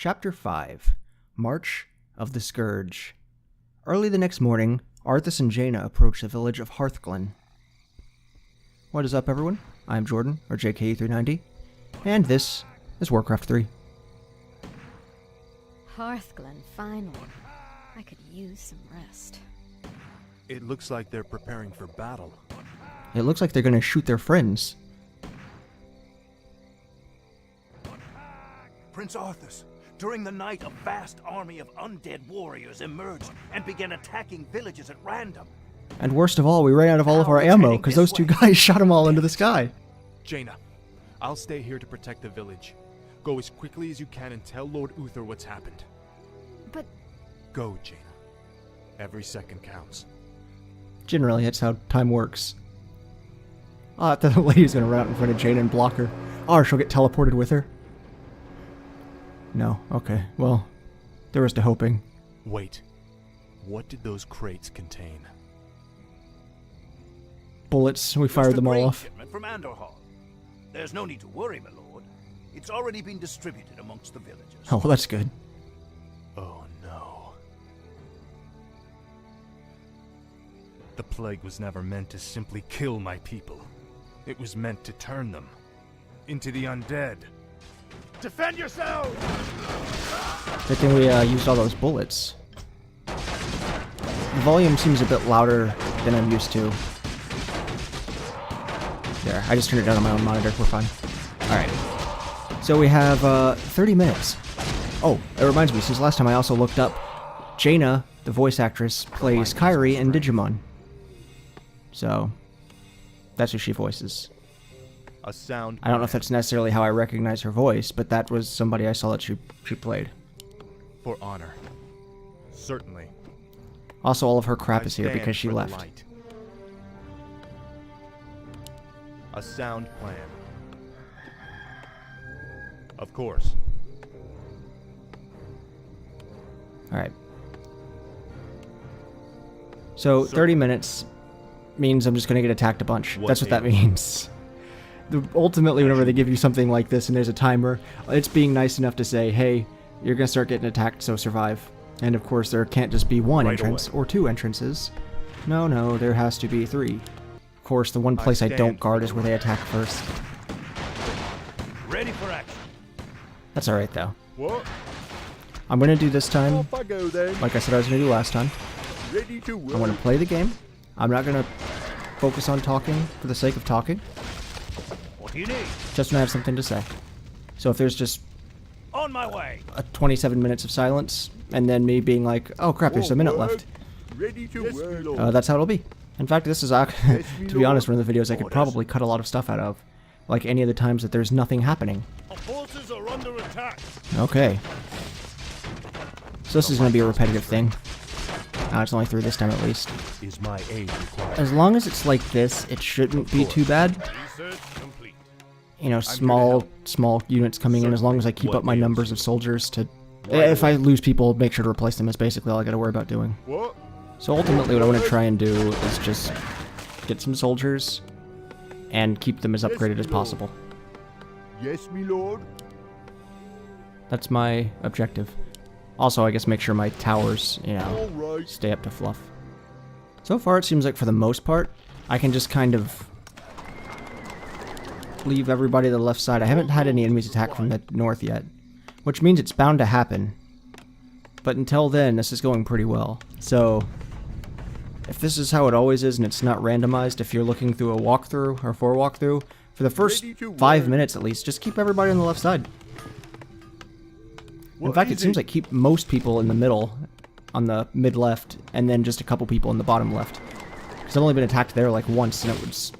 Chapter 5 March of the Scourge. Early the next morning, Arthas and Jaina approach the village of Hearthglen. What is up, everyone? I'm Jordan, or JKE390, and this is Warcraft 3. Hearthglen, finally. I could use some rest. It looks like they're preparing for battle. It looks like they're gonna shoot their friends. Prince Arthas, during the night a vast army of undead warriors emerged and began attacking villages at random. And worst of all, we ran out of all of our ammo because those two guys shot them all into the sky. Jaina, I'll stay here to protect the village. Go as quickly as you can and tell Lord Uther what's happened. But... Go, Jaina. Every second counts. Generally, that's how time works. Oh, I thought the lady's gonna run out in front of Jaina and block her. Or she'll get teleported with her. No, okay. Well, there was to hoping. Wait. What did those crates contain? Bullets. We fired them all off. From Andorhal. There's no need to worry, my lord. It's already been distributed amongst the villagers. Oh, well, that's good. Oh no. The plague was never meant to simply kill my people. It was meant to turn them into the undead. Defend yourselves! Good thing we used all those bullets. The volume seems a bit louder than I'm used to. There, I just turned it down on my own monitor. We're fine. Alright. So we have 30 minutes. Oh, it reminds me, since last time I also looked up, Jaina, the voice actress, plays Kairi in Digimon. So, that's who she voices. A sound. I don't know if that's necessarily how I recognize her voice, but that was somebody I saw that she played. For honor. Certainly. Also, all of her crap is here because she left. Light. A sound plan. Of course. Alright. So, 30 minutes means I'm just going to get attacked a bunch. That's what that means. Ultimately, whenever they give you something like this and there's a timer, it's being nice enough to say, hey, you're going to start getting attacked, so survive. And of course, there can't just be one entrance or two entrances. No, there has to be 3. Of course, the one place I don't guard is where they attack first. Ready for action. That's alright, though. What? I'm going to do this time, Off I go, then. like I said I was going to do last time. Ready to work. I'm going to play the game. I'm not going to focus on talking for the sake of talking. What do you need? Just when I have something to say. So if there's just On my way. 27 minutes of silence, and then me being like, oh crap, there's a minute left. Ready to work. That's how it'll be. In fact, this is, to be honest, one of the videos I could probably cut a lot of stuff out of. Like any of the times that there's nothing happening. Our forces are under attack. Okay. So this is going to be a repetitive thing. It's only 3 this time at least. Is my aid required? As long as it's like this, it shouldn't be too bad. Research complete. You know, small units coming in, as long as I keep up my numbers of soldiers to... If I lose people, make sure to replace them is basically all I gotta worry about doing. What? So ultimately what I want to try and do is just get some soldiers and keep them as upgraded as possible. Yes, me lord. That's my objective. Also, I guess make sure my towers, you know, Alright. stay up to fluff. So far it seems like for the most part, I can just kind of leave everybody to the left side. I haven't had any enemies attack from the north yet, which means it's bound to happen. But until then, this is going pretty well. So, if this is how it always is and it's not randomized, if you're looking through a walkthrough or for a walkthrough, for the first 5 minutes at least, just keep everybody on the left side. In fact, it seems like keep most people in the middle, on the mid-left, and then just a couple people in the bottom left. Because I've only been attacked there like once, and it was,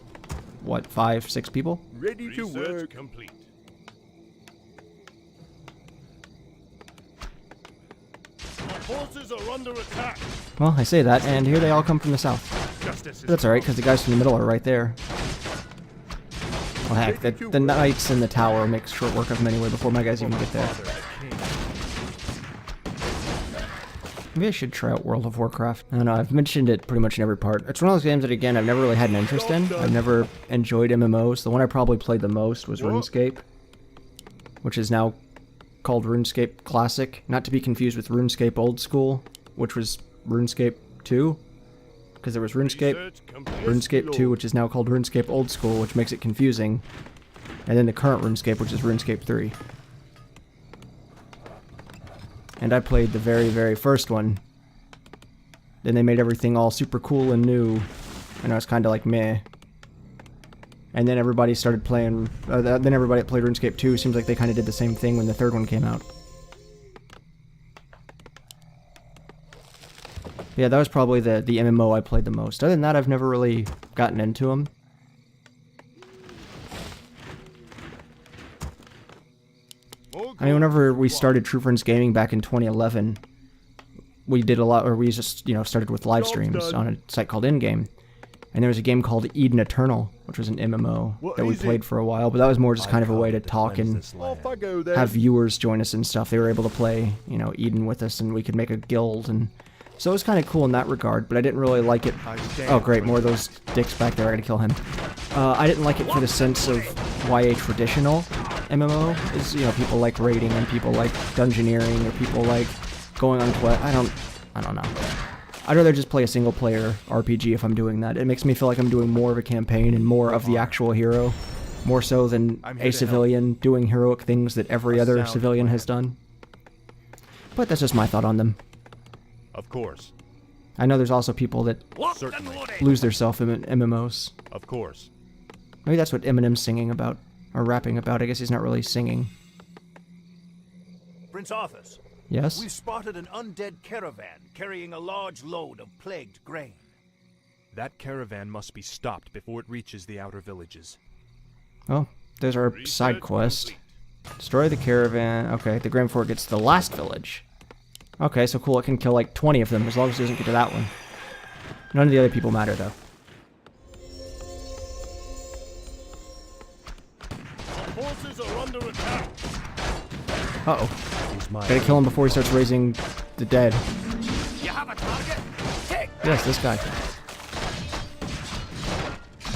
what, 5, 6 people? Ready to work. Complete. Our forces are under attack. Well, I say that, and here they all come from the south. Justice But that's alright, because the guys from the middle are right there. Well, heck, the knights in the tower make short work of them anyway before my guys even get there. Maybe I should try out World of Warcraft. I don't know, I've mentioned it pretty much in every part. It's one of those games that, again, I've never really had an interest in. I've never enjoyed MMOs. The one I probably played the most was RuneScape, which is now called RuneScape Classic, not to be confused with RuneScape Old School, which was RuneScape 2, because there was RuneScape 2, which is now called RuneScape Old School, which makes it confusing, and then the current RuneScape, which is RuneScape 3. And I played the very, very first one. Then they made everything all super cool and new, and I was kind of like, meh. And then everybody started playing, then everybody that played RuneScape 2, seems like they kind of did the same thing when the third one came out. Yeah, that was probably the MMO I played the most. Other than that, I've never really gotten into them. I mean, whenever we started True Friends Gaming back in 2011, we did a lot, or we just, you know, started with live streams on a site called Ingame. And there was a game called Eden Eternal, which was an MMO that we played for a while, but that was more just kind of a way to talk and have viewers join us and stuff. They were able to play, you know, Eden with us, and we could make a guild, and so it was kind of cool in that regard, but I didn't really like it. Oh great, more of those dicks back there, I gotta kill him. I didn't like it for the sense of why a traditional MMO is, you know, people like raiding, and people like dungeoneering, or people like going on quest. I don't know. I'd rather just play a single-player RPG if I'm doing that. It makes me feel like I'm doing more of a campaign and more of the actual hero, more so than a civilian doing heroic things that every other civilian has done. But that's just my thought on them. Of course. I know there's also people that lose their self in MMOs. Of course. Maybe that's what Eminem's singing about, or rapping about. I guess he's not really singing. Prince Arthas. Yes? We've spotted an undead caravan carrying a large load of plagued grain. That caravan must be stopped before it reaches the outer villages. Well, there's our side quest. Destroy the caravan. Okay, the Grand Fort gets to the last village. Okay, so cool, it can kill like 20 of them as long as it doesn't get to that one. None of the other people matter, though. Our forces are under attack. Uh-oh. Gotta kill him before he starts raising the dead. You have a target? Take Yes, this guy.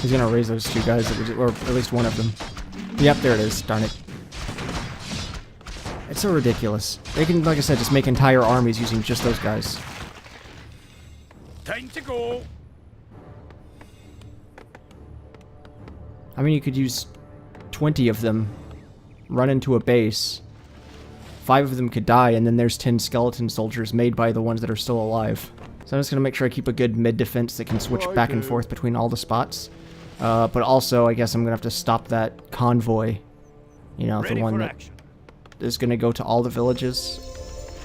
He's gonna raise those two guys, or at least one of them. Yep, there it is. Darn it. It's so ridiculous. They can, like I said, just make entire armies using just those guys. Time to go. I mean, you could use 20 of them, run into a base, 5 of them could die, and then there's 10 skeleton soldiers made by the ones that are still alive. So I'm just going to make sure I keep a good mid-defense that can switch back and forth between all the spots. But also, I guess I'm going to have to stop that convoy. You know, the one that is going to go to all the villages.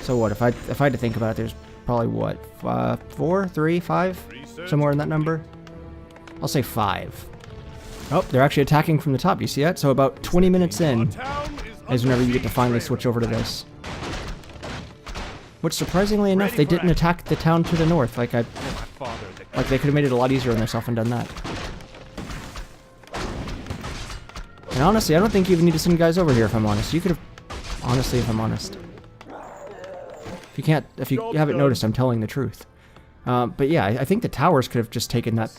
So what, if I had to think about it, there's probably, what, 4, 3, 5? Somewhere in that number? I'll say 5. Oh, they're actually attacking from the top, you see that? So about 20 minutes in is whenever you get to finally switch over to this. Which, surprisingly enough, they didn't attack the town to the north. Like they could have made it a lot easier on themselves and done that. And honestly, I don't think you even need to send guys over here, if I'm honest. You could have... Honestly, if I'm honest. If you haven't noticed, I'm telling the truth. But yeah, I think the towers could have just taken that.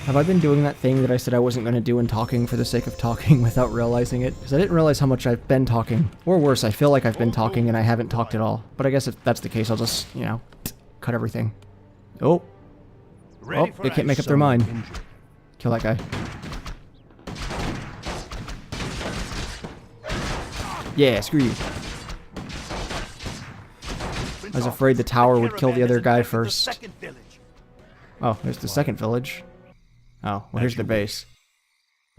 Have I been doing that thing that I said I wasn't going to do and talking for the sake of talking without realizing it? Because I didn't realize how much I've been talking. Or worse, I feel like I've been talking and I haven't talked at all. But I guess if that's the case, I'll just, you know, cut everything. Oh, they can't make up their mind. Kill that guy. Yeah, screw you. I was afraid the tower would kill the other guy first. Oh, there's the second village. Oh, well, here's the base.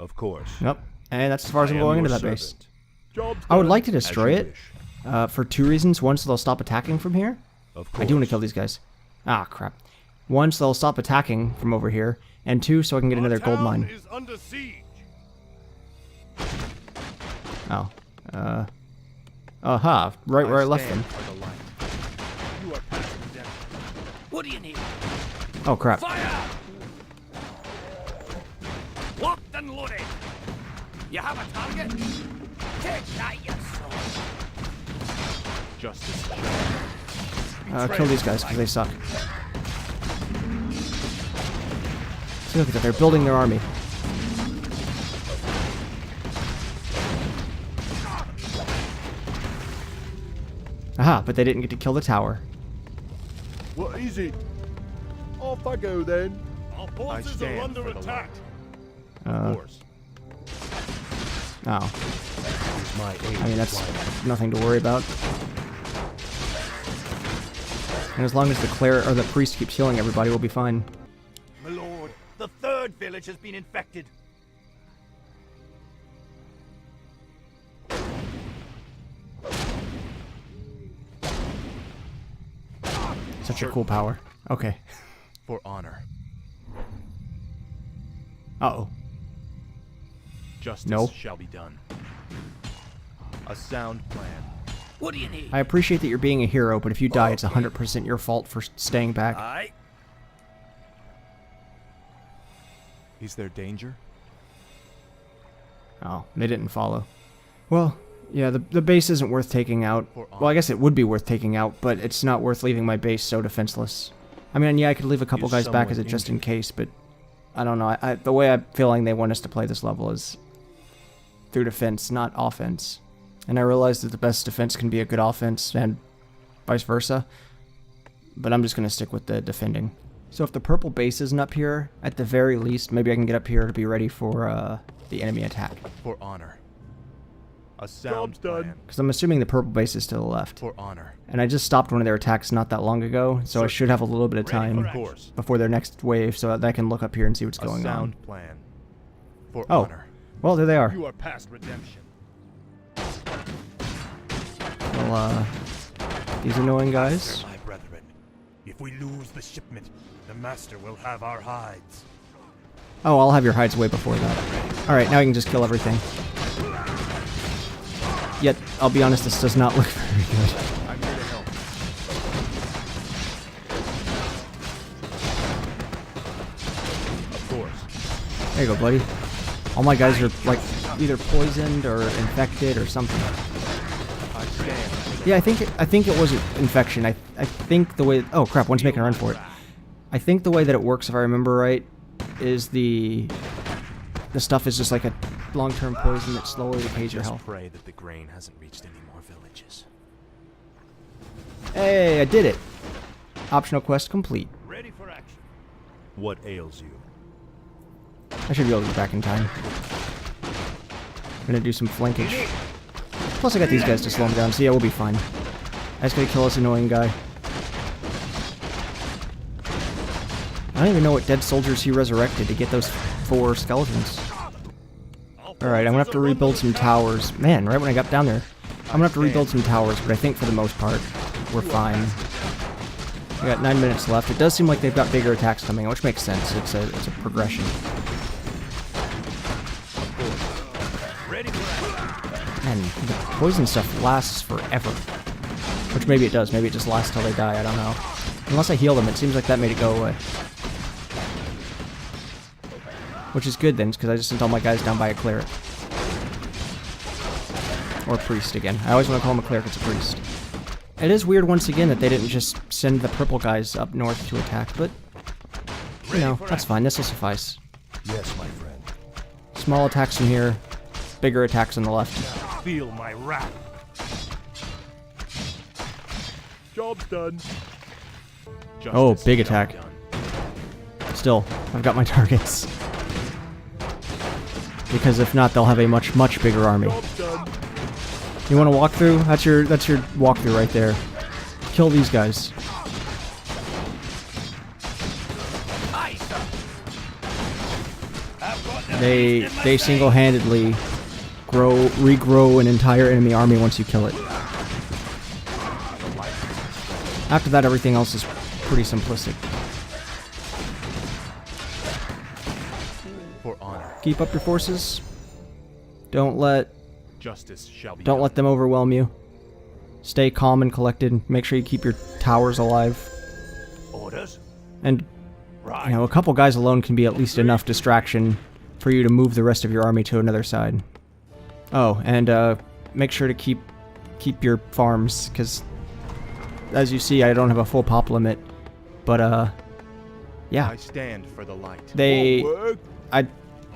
Of course. Yep, and that's as far as I'm going into that base. I would like to destroy it for 2 reasons. One, so they'll stop attacking from here. I do want to kill these guys. Ah, crap. 1, so they'll stop attacking from over here. And 2, so I can get another gold mine. Oh. Aha, right where I left them. What do you need? Oh, crap. Fire! Locked and loaded. You have a target? Take that, you son. Justice. Kill these guys, because they suck. See, look at that, they're building their army. Aha, but they didn't get to kill the tower. What is it? Off I go then. Our forces are stand under for the attack. Of course. Oh. My aid I mean, is that's wide. nothing to worry about. And as long as the cleric or the priest keeps healing everybody, we'll be fine. My lord, the third village has been infected. Such a cool power. Okay. For honor. Uh-oh. Justice No. shall be done. A sound plan. What do you need? I appreciate that you're being a hero, but if you die, it's 100% your fault for staying back. Aye. Is there danger? Oh, they didn't follow. Well, yeah, the base isn't worth taking out. Well, I guess it would be worth taking out, but it's not worth leaving my base so defenseless. I mean, yeah, I could leave a couple Is guys back as a someone just in case, but I don't know. The way I'm feeling they want us to play this level is through defense, not offense. And I realize that the best defense can be a good offense, and vice versa. But I'm just going to stick with the defending. So if the purple base isn't up here, at the very least, maybe I can get up here to be ready for the enemy attack. For honor. A sound Job's done. plan. Because I'm assuming the purple base is to the left. For honor. And I just stopped one of their attacks not that long ago, so I should have a little bit of time Of course. before their next wave so that I can look up here and see what's A going sound on. plan. For Oh. honor. Well, there they are. You are past redemption. Well, these annoying guys. My brethren, if we lose the shipment, the master will have our hides. Oh, I'll have your hides way before that. Alright, now I can just kill everything. Yet, I'll be honest, this does not look very good. I'm here to help. Of course. There you go, buddy. All my guys are, like, either poisoned or infected or something. I stand. Yeah, I think it was an infection. I think the way... Oh, crap, one's making a run for it. I think the way that it works, if I remember right, is the stuff is just like a long-term poison that slowly decays your Just health. pray that the grain hasn't reached any more villages. Hey, I did it! Optional quest complete. Ready for action. What ails you? I should be able to get back in time. I'm gonna do some flankage. Plus I got these guys to slow them down, so yeah, we'll be fine. I just gotta kill this annoying guy. I don't even know what dead soldiers he resurrected to get those 4 skeletons. Alright, I'm gonna have to rebuild some towers. Man, right when I got down there. I'm gonna have to rebuild some towers, but I think for the most part, we're fine. We got 9 minutes left. It does seem like they've got bigger attacks coming, which makes sense. It's a progression. Ready for action. Man, the poison stuff lasts forever. Which maybe it does. Maybe it just lasts till they die. I don't know. Unless I heal them, it seems like that made it go away. Which is good then, because I just sent all my guys down by a cleric. Or a priest again. I always want to call him a cleric, it's a priest. It is weird once again that they didn't just send the purple guys up north to attack, but... You know, that's fine. This will suffice. Yes, my friend. Small attacks from here, bigger attacks on the left. Feel my wrath. Job's done. Oh, Justice big shall attack. be done. Still, I've got my targets. Because if not, they'll have a much, much bigger army. Job's done. You want to walk through? That's your walkthrough right there. Kill these guys. Aye, sir. I've got the They beast in my single-handedly regrow an entire enemy army once you kill it. After that, everything else is pretty simplistic. For honor. Keep up your forces. Don't let Justice shall be Don't done. let them overwhelm you. Stay calm and collected. Make sure you keep your towers alive. Orders. And, Right. you know, a couple guys alone can be at least enough distraction for you to move the rest of your army to another side. Oh, and make sure to keep your farms, because as you see, I don't have a full pop limit. But, yeah. I stand for the light.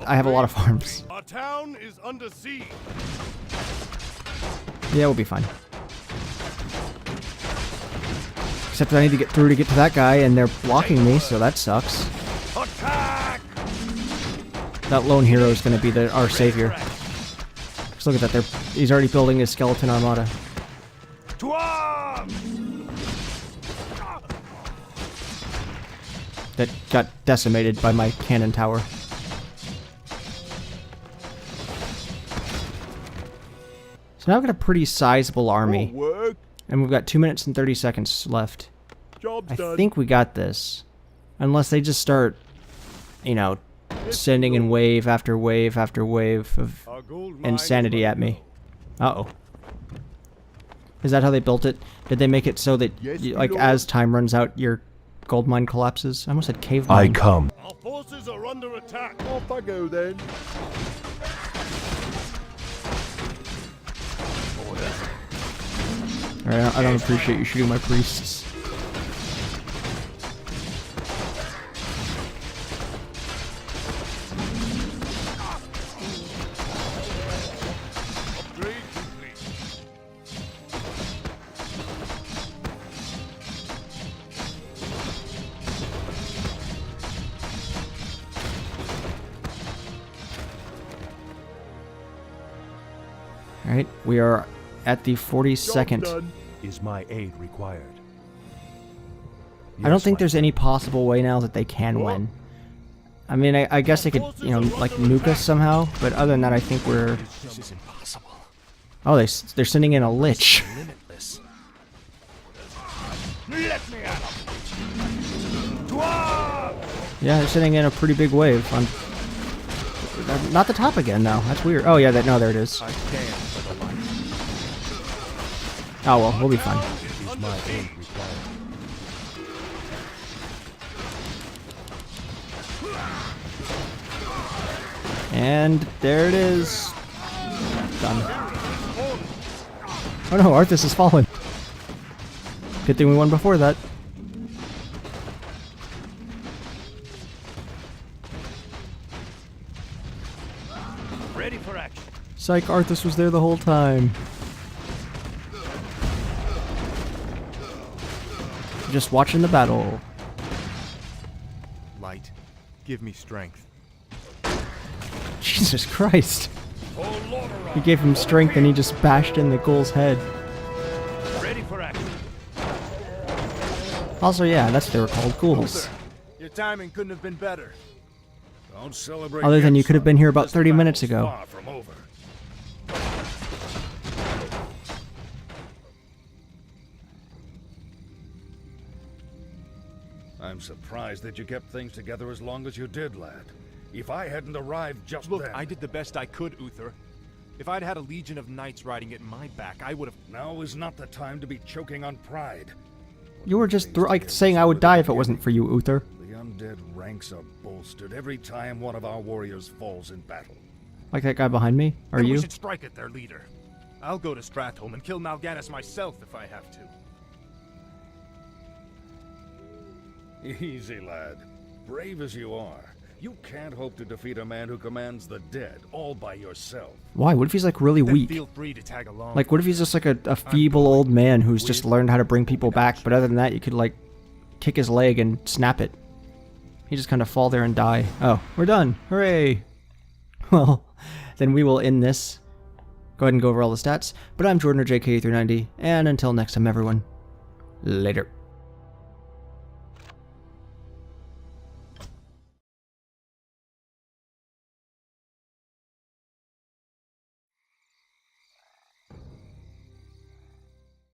I have a lot of farms. Our town is under siege. Yeah, we'll be fine. Except I need to get through to get to that guy, and they're blocking me, so that sucks. Attack! That lone hero is going to be our savior. Just look at that. He's already building his skeleton armada. To arms! That got decimated by my cannon tower. So now I've got a pretty sizable army. Work. And we've got 2 minutes and 30 seconds left. Job's I done. think we got this. Unless they just start, you know, sending in wave after wave after wave of Our gold mine insanity is at me. Uh-oh. Is that how they built it? Did they make it so that, Yes, like, my lord. as time runs out, your gold mine collapses? I almost said cave mine. come. Our forces are under attack. Off I go then. Alright, I don't appreciate you shooting my priests. Upgrade complete. Alright, we are at the 42nd. Job's done. Is my aid required? I don't think there's any possible way now that they can win. I mean, I guess they could, you know, like nuke us somehow, but other than that, I think we're... This is impossible. Oh, they're sending in a lich. Limitless. Let me at him! To arms! Yeah, they're sending in a pretty big wave. Not the top again, though. That's weird. Oh, yeah, no, there it is. I stand for the light. Oh, well, we'll be fine. Is my aid required? And there it is. Done. Oh no, Arthas has fallen. Good thing we won before that. Ready for action. Psych, Arthas was there the whole time. Just watching the battle. Light, give me strength. Jesus Christ. For Lordaeron. He gave him strength and he just bashed in the ghoul's head. Ready for action. Also, yeah, that's what they were called, ghouls. Your timing couldn't have been better. Don't celebrate. Other than yet, you could have son. been here about This 30 minutes battle's ago. Far from over. I'm surprised that you kept things together as long as you did, lad. If I hadn't arrived just Look, then... I did the best I could, Uther. If I'd had a legion of knights riding at my back, I would have... Now is not the time to be choking on pride. You were just like saying I would die if it wasn't for you, Uther. The undead ranks are bolstered every time one of our warriors falls in battle. Like that guy behind me? Are Then you? We should strike at their leader. I'll go to Stratholme and kill Mal'Ganis myself if I have to. Easy, lad. Brave as you are, you can't hope to defeat a man who commands the dead all by yourself. Why? What if he's like really Then weak? feel free to tag along. Like, what if he's just like a feeble old man who's just learned how to bring people back, but other than that, you could, like, kick his leg and snap it. He just kind of fall there and die. Oh, we're done. Hooray! Well, then we will end this. Go ahead and go over all the stats. But I'm Jordan, or JK390, and until next time, everyone, later.